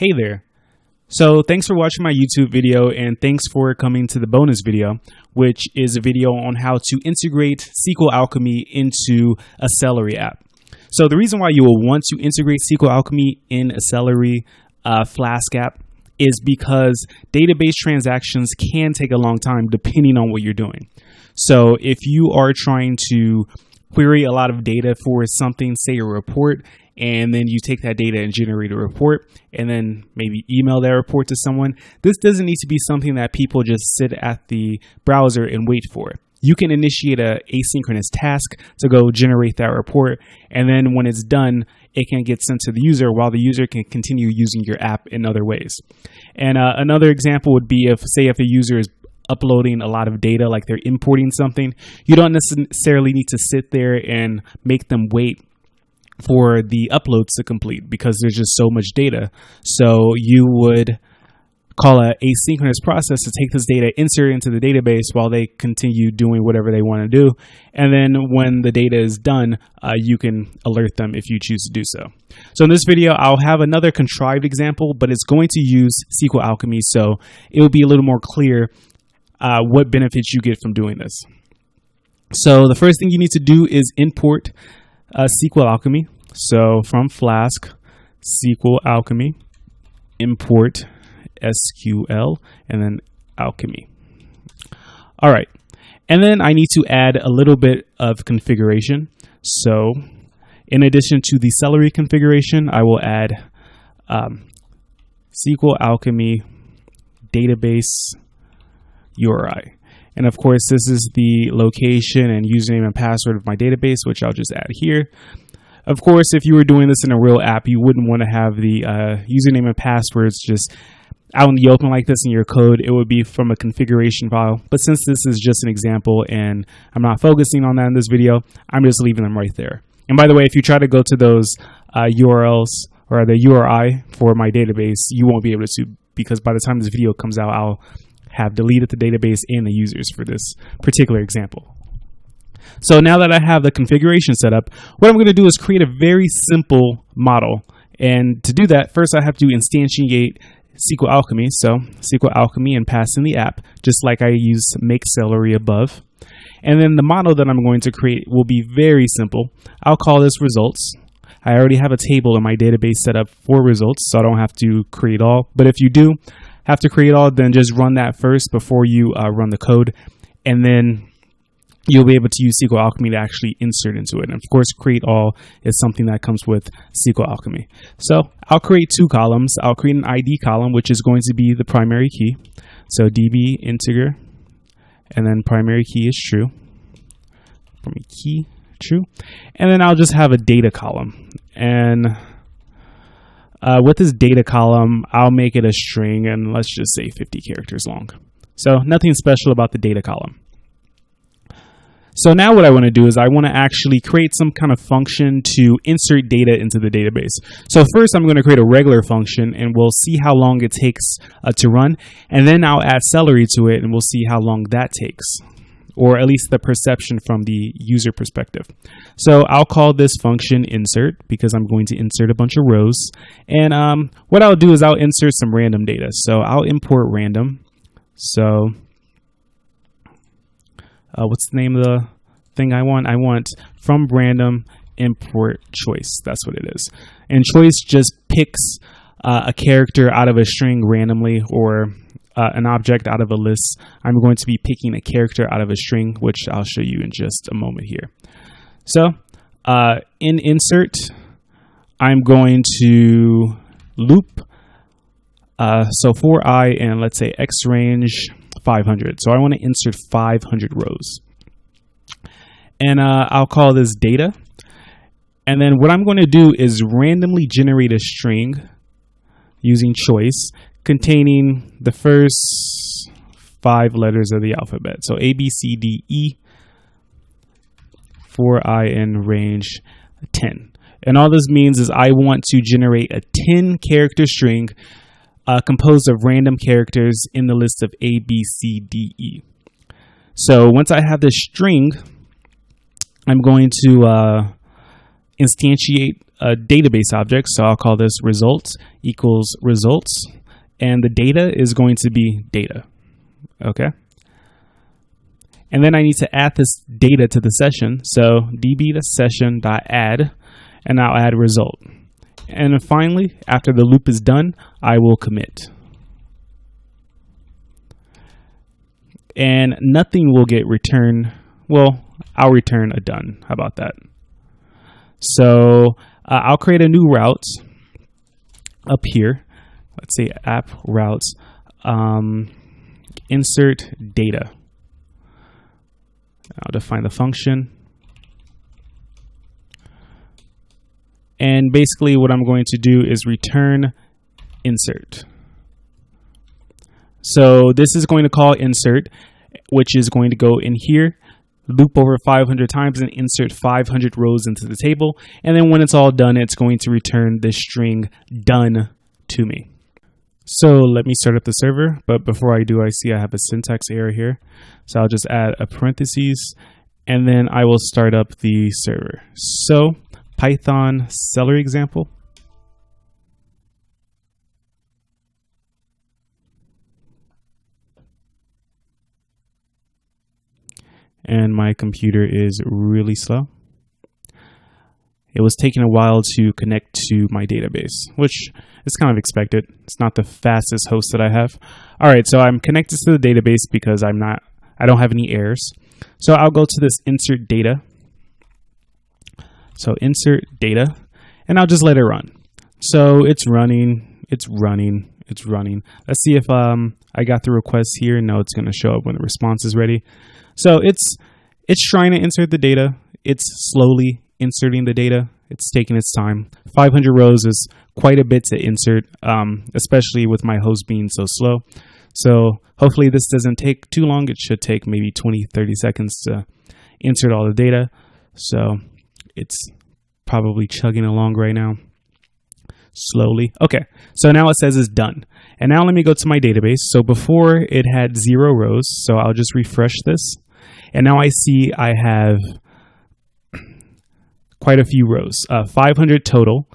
Hey there. So thanks for watching my YouTube video, and thanks for coming to the bonus video, which is a video on how to integrate SQLAlchemy into a Celery app. So the reason why you will want to integrate SQLAlchemy in a Celery Flask app is because database transactions can take a long time depending on what you're doing. So if you are trying to query a lot of data for something, say a report, and then you take that data and generate a report and then maybe email that report to someone, this doesn't need to be something that people just sit at the browser and wait for. You can initiate an asynchronous task to go generate that report, and then when it's done, it can get sent to the user while the user can continue using your app in other ways. And another example would be if a user is uploading a lot of data, like they're importing something, you don't necessarily need to sit there and make them wait for the uploads to complete because there's just so much data. So you would call an asynchronous process to take this data, insert it into the database while they continue doing whatever they want to do. And then when the data is done, you can alert them if you choose to do so. So in this video, I'll have another contrived example, but it's going to use SQLAlchemy, so it will be a little more clear what benefits you get from doing this. So the first thing you need to do is import SQLAlchemy. So from flask-sqlalchemy, import SQL, and then alchemy. All right. And then I need to add a little bit of configuration. So in addition to the Celery configuration, I will add SQLAlchemy database URI. And of course, this is the location and username and password of my database, which I'll just add here. Of course, if you were doing this in a real app, you wouldn't want to have the username and passwords just out in the open like this in your code. It would be from a configuration file. But since this is just an example and I'm not focusing on that in this video, I'm just leaving them right there. And by the way, if you try to go to those URLs or the URI for my database, you won't be able to, because by the time this video comes out, I'll have deleted the database and the users for this particular example. So now that I have the configuration set up, what I'm going to do is create a very simple model. And to do that, first I have to instantiate SQLAlchemy. So SQLAlchemy and pass in the app, just like I used make Celery above. And then the model that I'm going to create will be very simple. I'll call this results. I already have a table in my database set up for results, so I don't have to create all. But if you do have to create all, then just run that first before you run the code, and then you'll be able to use SQLAlchemy to actually insert into it. And of course, create all is something that comes with SQLAlchemy. So I'll create two columns. I'll create an ID column, which is going to be the primary key. So DB integer, and then primary key is true. Primary key true, and then I'll just have a data column. And with this data column, I'll make it a string, and let's just say 50 characters long. So nothing special about the data column. So now what I want to do is I want to actually create some kind of function to insert data into the database. So first I'm going to create a regular function, and we'll see how long it takes to run. And then I'll add Celery to it, and we'll see how long that takes, or at least the perception from the user perspective. So I'll call this function insert because I'm going to insert a bunch of rows. And what I'll do is I'll insert some random data. So I'll import random. So what's the name of the thing I want? I want from random import choice. That's what it is. And choice just picks a character out of a string randomly, or an object out of a list. I'm going to be picking a character out of a string, which I'll show you in just a moment here. So in insert, I'm going to loop. So for I and let's say X range 500. So I want to insert 500 rows. And I'll call this data. And then what I'm going to do is randomly generate a string using choice containing the first 5 letters of the alphabet. So A, B, C, D, E, for I in range 10. And all this means is I want to generate a 10 character string composed of random characters in the list of A, B, C, D, E. So once I have this string, I'm going to instantiate a database object. So I'll call this results equals results. And the data is going to be data. Okay. And then I need to add this data to the session. So db to session.add, and I'll add result. And then finally, after the loop is done, I will commit. And nothing will get returned. Well, I'll return a done. How about that? So I'll create a new route up here. Let's say app routes, insert data. I'll define the function. And basically what I'm going to do is return insert. So this is going to call insert, which is going to go in here, loop over 500 times and insert 500 rows into the table. And then when it's all done, it's going to return the string done to me. So let me start up the server. But before I do, I see I have a syntax error here. So I'll just add a parentheses and then I will start up the server. So Python Celery example. And my computer is really slow. It was taking a while to connect to my database, which is kind of expected. It's not the fastest host that I have. All right, so I'm connected to the database because I don't have any errors. So I'll go to this insert data. So insert data, and I'll just let it run. So it's running, it's running, it's running. Let's see if I got the request here. No, it's going to show up when the response is ready. So it's trying to insert the data. It's slowly inserting the data. It's taking its time. 500 rows is quite a bit to insert, especially with my host being so slow. So hopefully this doesn't take too long. It should take maybe 20, 30 seconds to insert all the data. So it's probably chugging along right now slowly. Okay, so now it says it's done. And now let me go to my database. So before it had 0 rows, so I'll just refresh this. And now I see I have quite a few rows, 500 total.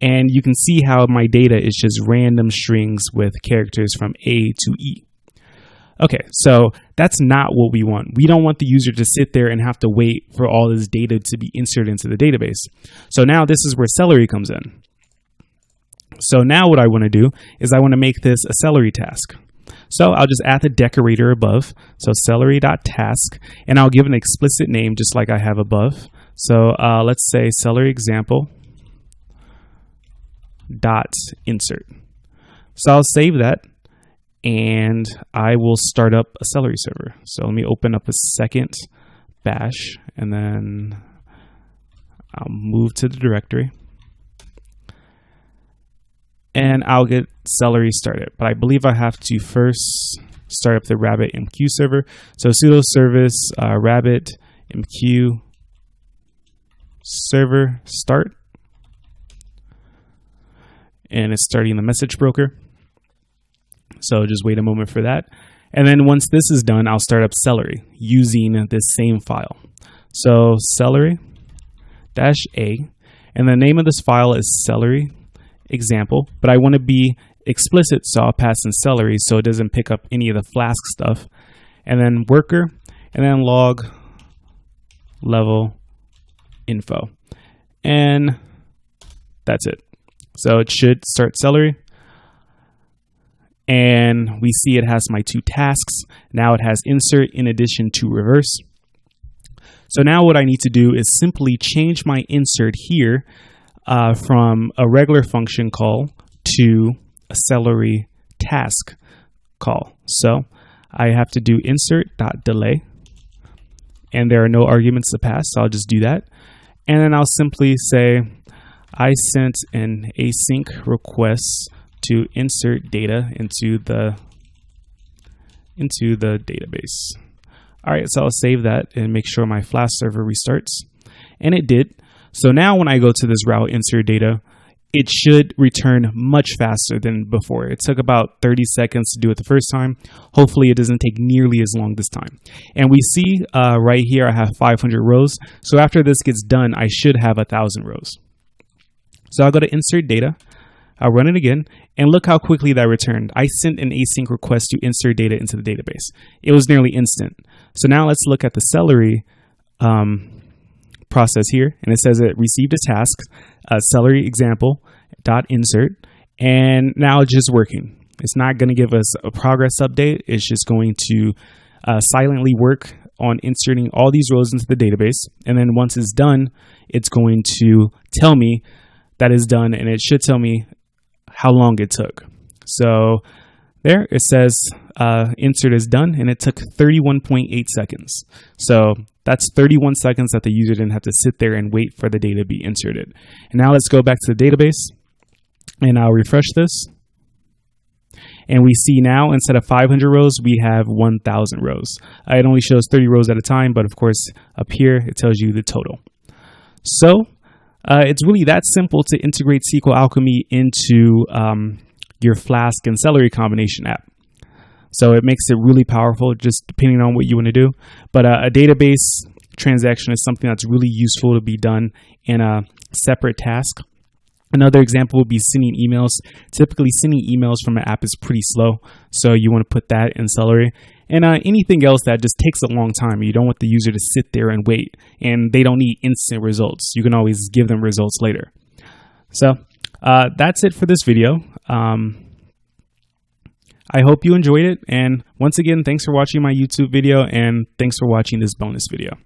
And you can see how my data is just random strings with characters from A to E. Okay, so that's not what we want. We don't want the user to sit there and have to wait for all this data to be inserted into the database. So now this is where Celery comes in. So now what I want to do is I want to make this a Celery task. So I'll just add the decorator above. So celery.task, and I'll give an explicit name just like I have above. So let's say Celery example dot insert. So I'll save that and I will start up a Celery server. So let me open up a second bash and then I'll move to the directory. And I'll get Celery started, but I believe I have to first start up the RabbitMQ server. So sudo service RabbitMQ server start, and it's starting the message broker. So just wait a moment for that. And then once this is done, I'll start up Celery using this same file. So Celery-A, and the name of this file is Celery example, but I want to be explicit, so I'll pass in Celery so it doesn't pick up any of the Flask stuff. And then worker, and then log level info. And that's it. So it should start Celery. And we see it has my 2 tasks. Now it has insert in addition to reverse. So now what I need to do is simply change my insert here from a regular function call to a Celery task call. So I have to do insert.delay, and there are no arguments to pass, so I'll just do that. And then I'll simply say I sent an async request to insert data into the database. All right, so I'll save that and make sure my Flask server restarts, and it did. So now when I go to this route insert data, it should return much faster than before. It took about 30 seconds to do it the first time. Hopefully it doesn't take nearly as long this time. And we see right here I have 500 rows. So after this gets done, I should have 1,000 rows. So I'll go to insert data. I'll run it again, and look how quickly that returned. I sent an async request to insert data into the database. It was nearly instant. So now let's look at the Celery process here, and it says it received a task, Celery example dot insert, and now it's just working. It's not going to give us a progress update. It's just going to silently work on inserting all these rows into the database, and then once it's done, it's going to tell me that it's done, and it should tell me how long it took. So there it says insert is done, and it took 31.8 seconds. So that's 31 seconds that the user didn't have to sit there and wait for the data to be inserted. And now let's go back to the database, and I'll refresh this. And we see now instead of 500 rows, we have 1,000 rows. It only shows 30 rows at a time, but of course up here it tells you the total. So it's really that simple to integrate SQLAlchemy into your Flask and Celery combination app. So it makes it really powerful, just depending on what you want to do. But a database transaction is something that's really useful to be done in a separate task. Another example would be sending emails. Typically, sending emails from an app is pretty slow, so you want to put that in Celery. And anything else that just takes a long time, you don't want the user to sit there and wait, and they don't need instant results. You can always give them results later. So that's it for this video. I hope you enjoyed it, and once again, thanks for watching my YouTube video, and thanks for watching this bonus video.